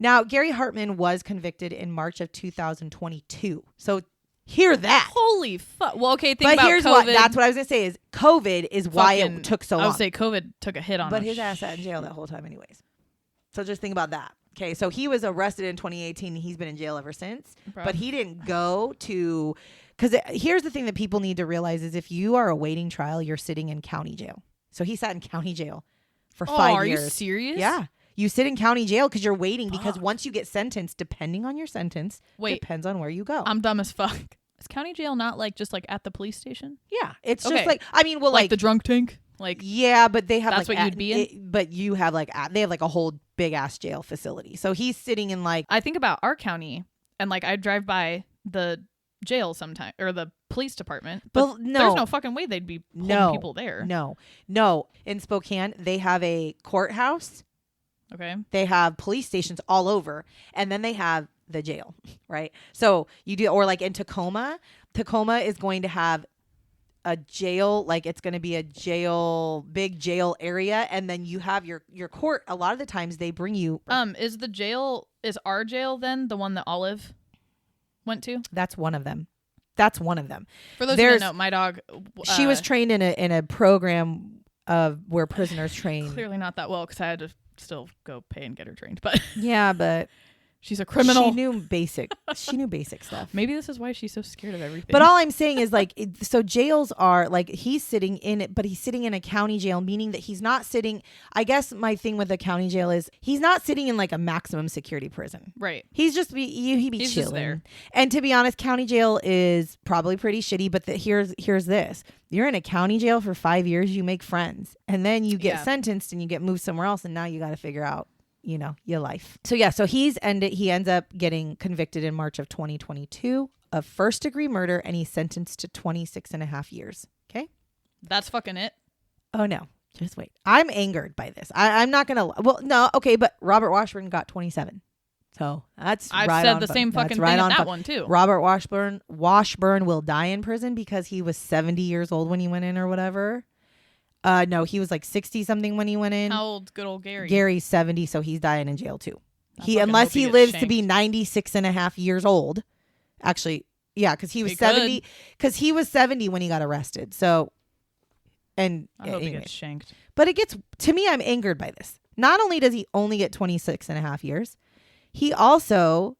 Now, Gary Hartman was convicted in March of 2022. So hear that. Holy fuck. Well, okay, but about here's COVID. That's what I was going to say is COVID is why it took so long. I would say COVID took a hit on him. But his ass sat in jail that whole time anyways. So just think about that. Okay, so he was arrested in 2018 and he's been in jail ever since. Bro. But he didn't go to... Because here's the thing that people need to realize is if you are awaiting trial, you're sitting in county jail. So he sat in county jail for 5 years. Are you serious? Yeah. You sit in county jail because you're waiting because once you get sentenced, depending on your sentence, depends on where you go. I'm dumb as fuck. Is county jail not like just like at the police station? Yeah. It's just like, I mean, well, like the drunk tank? Like, yeah, but they have that's like what you'd be in. But you have like they have like a whole big ass jail facility. So he's sitting in like I think about our county and like I drive by the jail sometime or the police department, but no, there's no fucking way they'd be holding people there. No. In Spokane, they have a courthouse. Okay. They have police stations all over, and then they have the jail, right? So you do, or like in Tacoma is going to have a jail, like it's going to be a jail, big jail area, and then you have your court. A lot of the times they bring you. Is our jail then the one that Olive went to? That's one of them. For those who don't know, my dog. She was trained in a program of where prisoners train. Clearly not that well because I had to still go pay and get her trained, but yeah, but she's a criminal. She knew basic stuff. Maybe this is why she's so scared of everything. But all I'm saying is like, so jails are like, he's sitting in it, but he's sitting in a county jail, meaning that he's not sitting. I guess my thing with a county jail is he's not sitting in like a maximum security prison. Right. He's just he's chilling. Just there. And to be honest, county jail is probably pretty shitty, but here's this. You're in a county jail for 5 years, you make friends, and then you get sentenced and you get moved somewhere else, and now you got to figure out, your life. So yeah, so he ends up getting convicted in March of 2022 of first degree murder, and he's sentenced to 26 and a half years. Okay. That's fucking it. Oh no, just wait. I'm angered by this. I'm not going to, well, no. Okay. But Robert Washburn got 27. So that's I've right said on the same fucking right thing on on that one too. Robert Washburn will die in prison because he was 70 years old when he went in or whatever. No, he was like 60 something when he went in. How old's good old Gary? Gary's 70, so he's dying in jail too. Unless he lives to be 96 and a half years old. Actually, yeah, because he was 70. Because he was 70 when he got arrested. So, and I hope he gets shanked. But to me, I'm angered by this. Not only does he only get 26 and a half years, he also,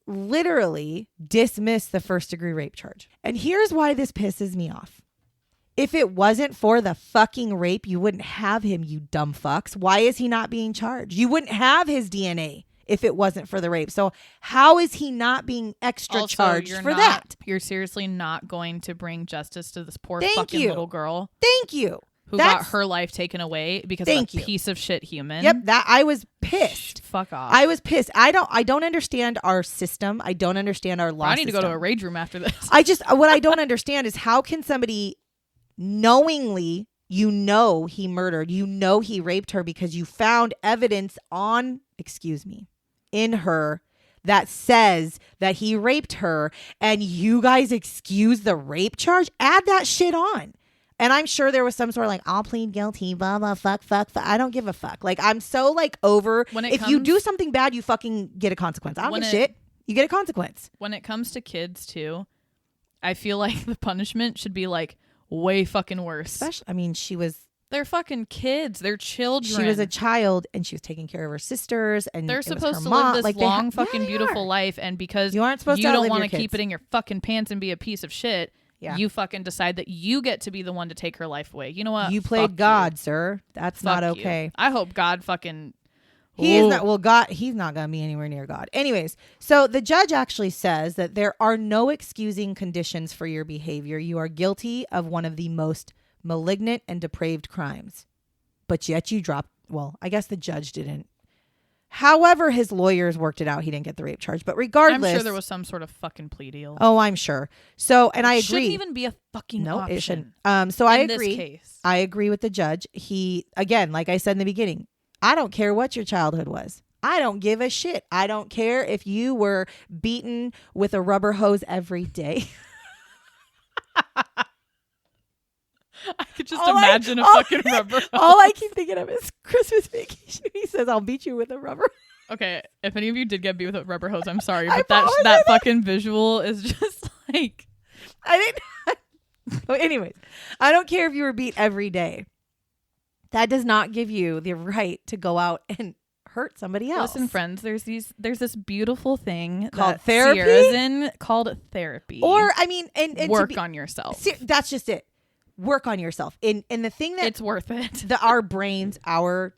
literally dismissed the first-degree rape charge. And here's why this pisses me off. If it wasn't for the fucking rape, you wouldn't have him, you dumb fucks. Why is he not being charged? You wouldn't have his DNA if it wasn't for the rape. So how is he not being extra charged for that? You're seriously not going to bring justice to this poor little girl. Thank you. Who got her life taken away because of a piece of shit human. Yep, that I was pissed. Fuck off. I was pissed. I don't understand our system. I don't understand our law I need system. to go to a rage room after this. What I don't understand is how can somebody knowingly, he murdered, he raped her because you found evidence in her that says that he raped her, and you guys excuse the rape charge? Add that shit on. And I'm sure there was some sort of like, I'll plead guilty, blah, blah, fuck. I don't give a fuck. Like, I'm so like over, if you do something bad, you fucking get a consequence. I don't give a shit. You get a consequence. When it comes to kids too, I feel like the punishment should be like way fucking worse. Especially, they're fucking kids. They're children. She was a child and she was taking care of her sisters, and they're supposed to live this long fucking beautiful life. And because you aren't supposed to don't want to keep it in your fucking pants and be a piece of shit, you fucking decide that you get to be the one to take her life away. You know what? You played God, sir. That's not okay. You. I hope God fucking... He is not. Well, God, he's not going to be anywhere near God. Anyways, so the judge actually says that there are no excusing conditions for your behavior. You are guilty of one of the most malignant and depraved crimes. But yet you dropped... Well, I guess the judge didn't. However, his lawyers worked it out. He didn't get the rape charge. But regardless... I'm sure there was some sort of fucking plea deal. Oh, I'm sure. So, and I agree. It shouldn't even be a fucking option. It shouldn't. So I agree. In this case. I agree with the judge. He, again, like I said in the beginning, I don't care what your childhood was. I don't give a shit. I don't care if you were beaten with a rubber hose every day. I could just imagine a fucking rubber hose. All I keep thinking of is Christmas Vacation. He says, I'll beat you with a rubber. Okay, if any of you did get beat with a rubber hose, I'm sorry, but that fucking visual is just like... I didn't... Anyways, I don't care if you were beat every day. That does not give you the right to go out and hurt somebody else. Listen, friends, there's this beautiful thing called therapy. Sierra's in called therapy. Or and work on yourself. That's just it. Work on yourself. And the thing that it's worth it. Our brains, our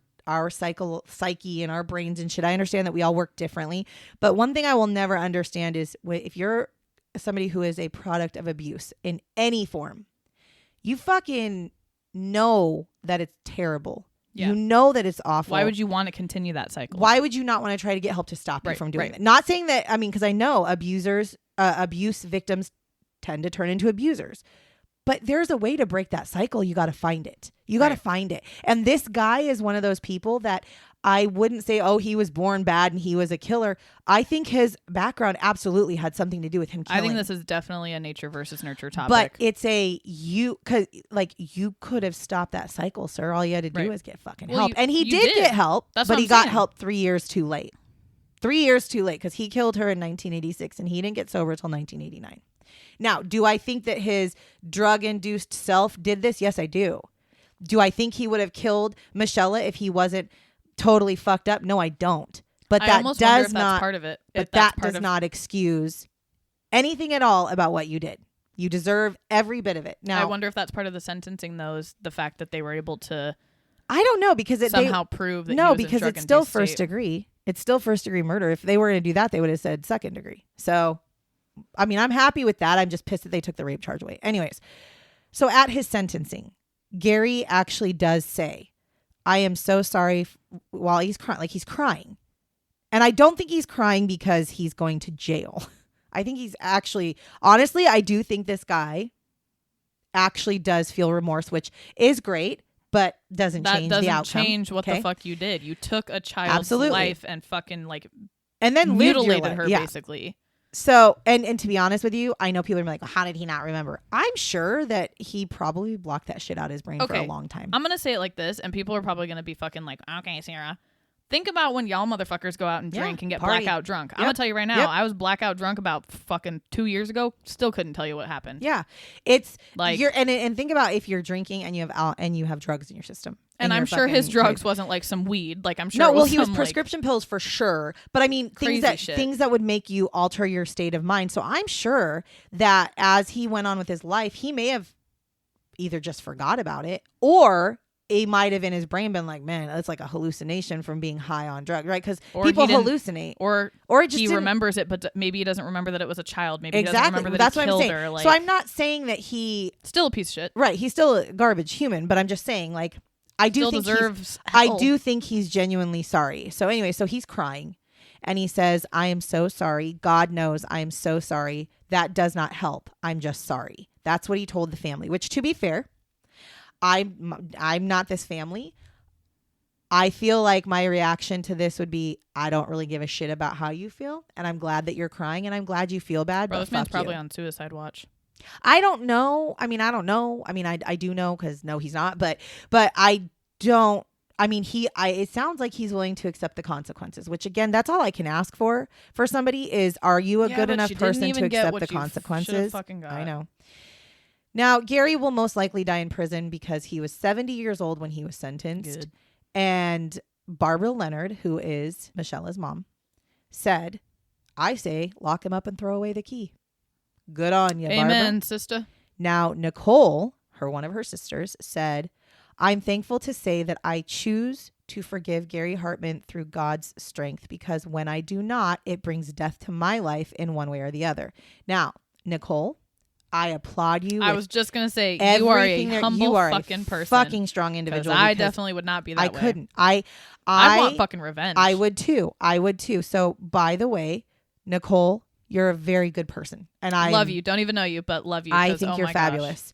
psyche and our brains and shit. I understand that we all work differently, but one thing I will never understand is if you're somebody who is a product of abuse in any form, you fucking know that it's terrible. Yeah. You know that it's awful. Why would you want to continue that cycle? Why would you not want to try to get help to stop you from doing it? Not saying that, because I know abuse victims tend to turn into abusers. But there's a way to break that cycle. You got to find it. You got to find it. And this guy is one of those people that I wouldn't say, oh, he was born bad and he was a killer. I think his background absolutely had something to do with him killing. I think this is definitely a nature versus nurture topic. But it's you could have stopped that cycle, sir. All you had to do is get fucking help. And he did get help, but he got help 3 years too late. 3 years too late, because he killed her in 1986 and he didn't get sober till 1989. Now, do I think that his drug-induced self did this? Yes, I do. Do I think he would have killed Michelle if he wasn't totally fucked up? No, I don't. But that does not part of it. But that does not excuse anything at all about what you did. You deserve every bit of it. Now, I wonder if that's part of the sentencing, though, is the fact that they were able to. I don't know, because somehow prove that. No, because it's still first degree. It's still first degree murder. If they were going to do that, they would have said second degree. So. I'm happy with that. I'm just pissed that they took the rape charge away. Anyways, so at his sentencing, Gary actually does say, I am so sorry, while he's crying. Like, he's crying. And I don't think he's crying because he's going to jail. I think he's actually, honestly, I do think this guy actually does feel remorse, which is great, but doesn't change the outcome. That doesn't change what the fuck you did. You took a child's life and fucking and then mutilated her, basically. So, and to be honest with you, I know people are like, well, how did he not remember? I'm sure that he probably blocked that shit out of his brain for a long time. I'm going to say it like this, and people are probably going to be fucking like, okay, Sarah, Think about when y'all motherfuckers go out and Yeah, drink and get party. blackout drunk. I'm Yep. gonna tell you right now, Yep. I was blackout drunk about fucking 2 years ago. Still couldn't tell you what happened. Yeah, it's Like- you're and think about if you're drinking and you have drugs in your system. And I'm you're sure his fucking drugs crazy. wasn't like some weed. Like I'm sure. No, it well, was he was some, prescription pills for sure. But I mean, Crazy shit. things that would make you alter your state of mind. So I'm sure that as he went on with his life, he may have either just forgot about it, or he might have in his brain been like, man, that's like a hallucination from being high on drugs, right? Because Or people he didn't- hallucinate. or Or it just he didn't- remembers it, but maybe he doesn't remember that it was a child. Maybe he doesn't Exactly. remember that That's he what I'm killed saying. her. Like, So I'm not saying that he still a piece of shit. right. He's still a garbage human, but I'm just saying like I do Still think deserves. I hell. do think he's genuinely sorry. So anyway, so he's crying and he says, I am so sorry. God knows I am so sorry. That does not help. I'm just sorry. That's what he told the family, which to be fair, I'm not this family. I feel like my reaction to this would be, I don't really give a shit about how you feel. And I'm glad that you're crying and I'm glad you feel bad. Bro, But this man's fuck probably you. on suicide watch. I don't know. I mean, I don't know. I mean, I do know because no, he's not. But I don't. I mean, it sounds like he's willing to accept the consequences, which again, that's all I can ask for somebody is, are you a Yeah, good but enough you didn't person to even get accept what the you should've consequences? fucking got. I know. Now, Gary will most likely die in prison because he was 70 years old when he was sentenced. Good. And Barbara Leonard, who is Michelle's mom, said, I say lock him up and throw away the key. Good on you, Barbara. Amen, sister. Now, Nicole, one of her sisters, said, I'm thankful to say that I choose to forgive Gary Hartman through God's strength, because when I do not, it brings death to my life in one way or the other. Now, Nicole, I applaud you. I with was just gonna say you are a everything that- humble you are fucking a person. fucking strong Because individual. I because definitely would not be that I way. couldn't. I want fucking revenge. I would too. So, by the way, Nicole, you're a very good person, and I love you. Don't even know you, but love you. I 'cause, think oh you're my gosh. fabulous.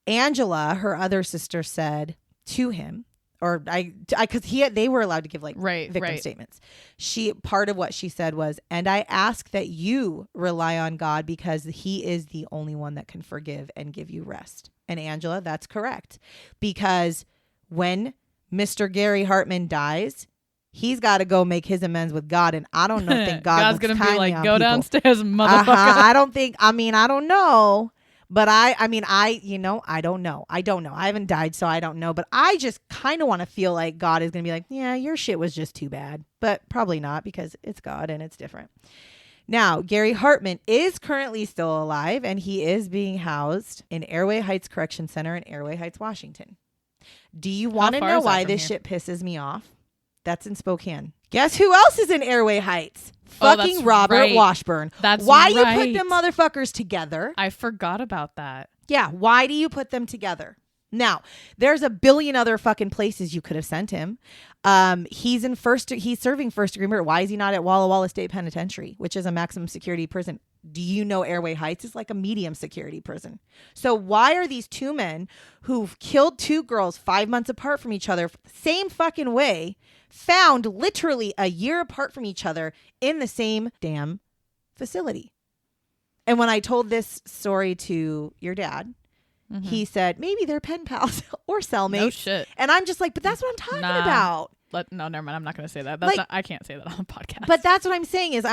Angela, her other sister, said to him, or because they were allowed to give like victim statements. Part of what she said was, and I ask that you rely on God because he is the only one that can forgive and give you rest. And Angela, that's correct, because when Mr. Gary Hartman dies, he's got to go make his amends with God, and I don't know. Think God God's looks gonna be kindly like, on go people. downstairs, motherfucker. I don't think. I mean, I don't know. But I don't know. I don't know. I haven't died, so I don't know. But I just kind of want to feel like God is going to be like, yeah, your shit was just too bad. But probably not, because it's God and it's different. Now, Gary Hartman is currently still alive, and he is being housed in Airway Heights Correction Center in Airway Heights, Washington. Do you want to far know is that why from this here? shit pisses me off? That's in Spokane. Guess who else is in Airway Heights? Oh, Fucking that's Robert right. Washburn. That's why you put right. them motherfuckers together? I forgot about that. Yeah, why do you put them together? Now, there's a billion other fucking places you could have sent him. He's serving first degree murder. Why is he not at Walla Walla State Penitentiary, which is a maximum security prison? Do you know Airway Heights is like a medium security prison? So why are these two men who've killed two girls 5 months apart from each other, same fucking way, found literally a year apart from each other in the same damn facility? And when I told this story to your dad, he said, maybe they're pen pals or cellmates. No shit. And I'm just like, but that's what I'm talking Nah. about. No, never mind. I'm not going to say that. Like- I can't say that on the podcast. But that's what I'm saying is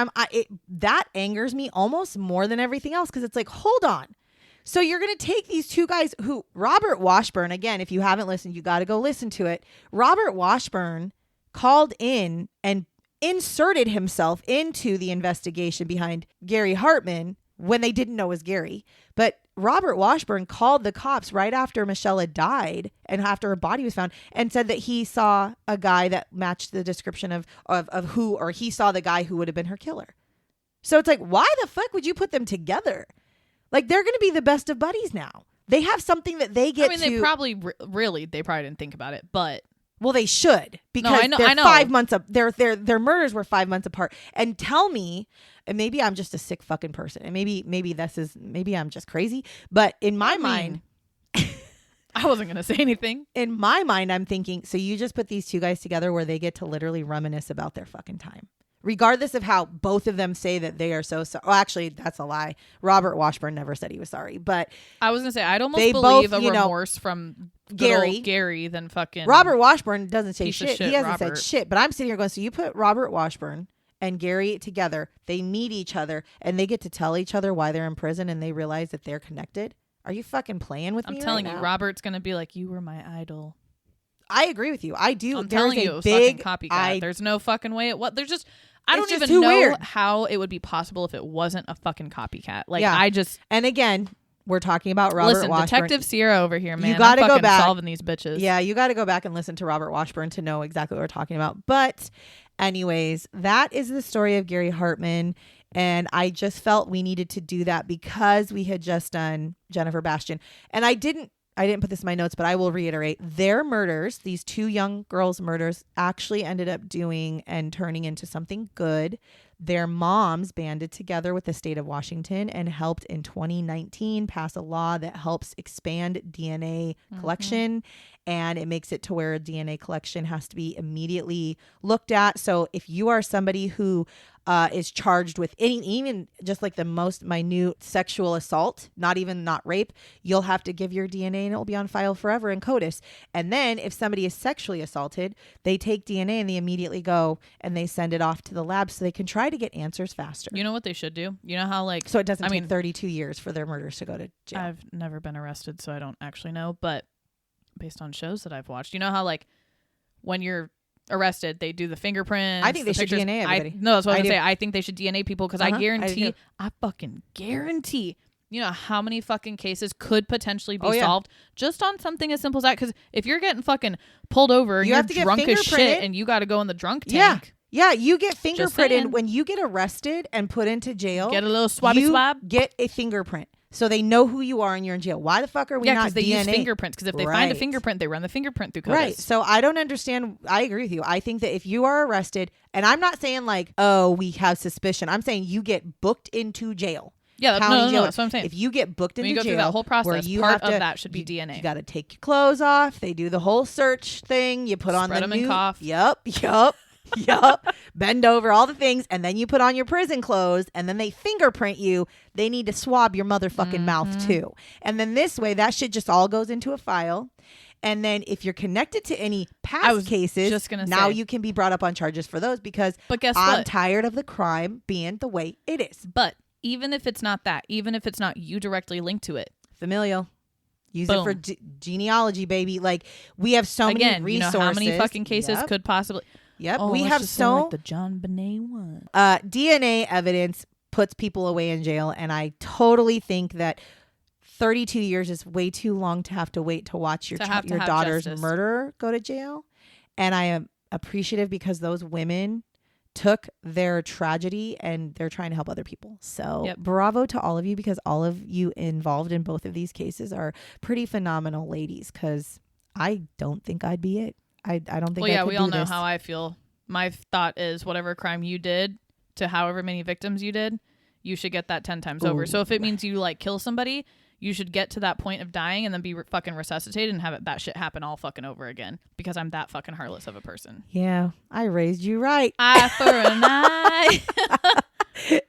that angers me almost more than everything else, because it's like, hold on. So you're going to take these two guys who, Robert Washburn, again, if you haven't listened, you got to go listen to it. Robert Washburn called in and inserted himself into the investigation behind Gary Hartman when they didn't know it was Gary. But Robert Washburn called the cops right after Michelle had died and after her body was found, and said that he saw a guy that matched the description of who, or he saw the guy who would have been her killer. So it's like, why the fuck would you put them together? Like, they're going to be the best of buddies now. They have something that they get they probably they probably didn't think about it, but well, they should, because I know. 5 months up. Their murders were 5 months apart. And tell me, and maybe I'm just a sick fucking person, and maybe I'm just crazy. But in my mind, I wasn't gonna say anything. In my mind, I'm thinking, so you just put these two guys together where they get to literally reminisce about their fucking time. regardless of how both of them say that they are so sorry. Well, actually, that's a lie. Robert Washburn never said he was sorry, but I was gonna say I'd almost they believe both, a remorse from good old Gary than fucking Robert Washburn doesn't say piece of shit. shit He hasn't Robert. said shit. But I'm sitting here going, so you put Robert Washburn and Gary together, they meet each other, and they get to tell each other why they're in prison, and they realize that they're connected. Are you fucking playing with me? I'm telling right you, now? Robert's gonna be like, you were my idol. I agree with you. I do. I'm There's telling a you, it was big, fucking copycat. There's no fucking way it was. There's just, I It's don't just even too know weird. how it would be possible if it wasn't a fucking copycat. Like, Yeah. I just, And again, we're talking about Robert listen, Washburn. Detective Sierra over here, man. You gotta I'm go fucking back. solving these bitches. Yeah, you got to go back and listen to Robert Washburn to know exactly what we're talking about. But anyways, that is the story of Gary Hartman. And I just felt we needed to do that because we had just done Jennifer Bastian. And I didn't put this in my notes, but I will reiterate their murders, these two young girls' murders, actually ended up doing and turning into something good. Their moms banded together with the state of Washington and helped in 2019 pass a law that helps expand DNA collection. And it makes it to where DNA collection has to be immediately looked at. So if you are somebody who is charged with even just like the most minute sexual assault, not rape, you'll have to give your DNA and it will be on file forever in CODIS. And then if somebody is sexually assaulted, they take DNA and they immediately go and they send it off to the lab so they can try to get answers faster. You know what they should do? You know how, like, So it doesn't take 32 years for their murders to go to jail. I've never been arrested, so I don't actually know. But based on shows that I've watched, you know how, like, when you're arrested, they do the fingerprints. I think they should DNA everybody. No, that's what I was I going to do. say. I think they should DNA people because I I do guarantee, too. I fucking guarantee, you know how many fucking cases could potentially be Oh, yeah. solved just on something as simple as that? Because if you're getting fucking pulled over and You you're have to get drunk as shit fingerprinted. and you got to go in the drunk Yeah. tank, Yeah, you get saying. fingerprinted when you get arrested and put into jail. get a little swabby you swab. get a fingerprint. So they know who you are and you're in jail. Why the fuck are we Yeah, not because they DNA? use fingerprints. Because if they find a fingerprint, they run the fingerprint through CODIS. Right. So I don't understand. I agree with you. I think that if you are arrested, and I'm not saying like, oh, we have suspicion. I'm saying you get booked into jail. Yeah, County no, jail. that's what I'm saying. If you get booked When into you go jail, through that whole where process, you part have of to, that should be DNA. You got to take your clothes off. They do the whole search thing. You put on Spread the 'em and cough. Yup. Bend over, all the things, and then you put on your prison clothes, and then they fingerprint you. They need to swab your motherfucking mouth too. And then this way, that shit just all goes into a file. And then if you're connected to any past cases, just gonna now say. you can be brought up on charges for those because But guess I'm what? tired of the crime being the way it is. But even if it's not that, even if it's not you directly linked to it, Familial. Use Boom. it for genealogy, baby. Like we have so again, many resources. you know how many fucking cases Yep. could possibly... Yep. Oh, we let's have just say, so like the John Bonet one. DNA evidence puts people away in jail, and I totally think that 32 years is way too long to have to wait to watch your To your have daughter's justice. murderer go to jail. And I am appreciative because those women took their tragedy and they're trying to help other people. So Yep. bravo to all of you, because all of you involved in both of these cases are pretty phenomenal ladies, because I don't think I'd be it. I don't think Well, I yeah, could we do all know this. how I feel. My thought is whatever crime you did to however many victims you did, you should get that 10 times over. So if it means you like kill somebody, you should get to that point of dying and then be fucking resuscitated and have that shit happen all fucking over again, because I'm that fucking heartless of a person. Yeah, I raised you right. Eye for an eye.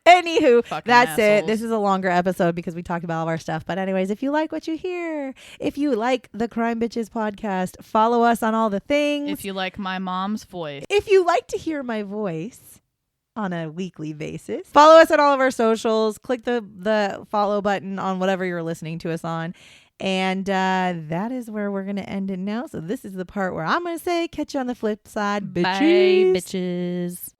Anywho, Fucking that's it. assholes. This is a longer episode because we talked about all of our stuff. But anyways, if you like what you hear, if you like the Crime Bitches podcast, follow us on all the things. If you like my mom's voice. If you like to hear my voice on a weekly basis, follow us on all of our socials. Click the follow button on whatever you're listening to us on. And that is where we're going to end it now. So this is the part where I'm going to say, catch you on the flip side, bitches. Bye, bitches.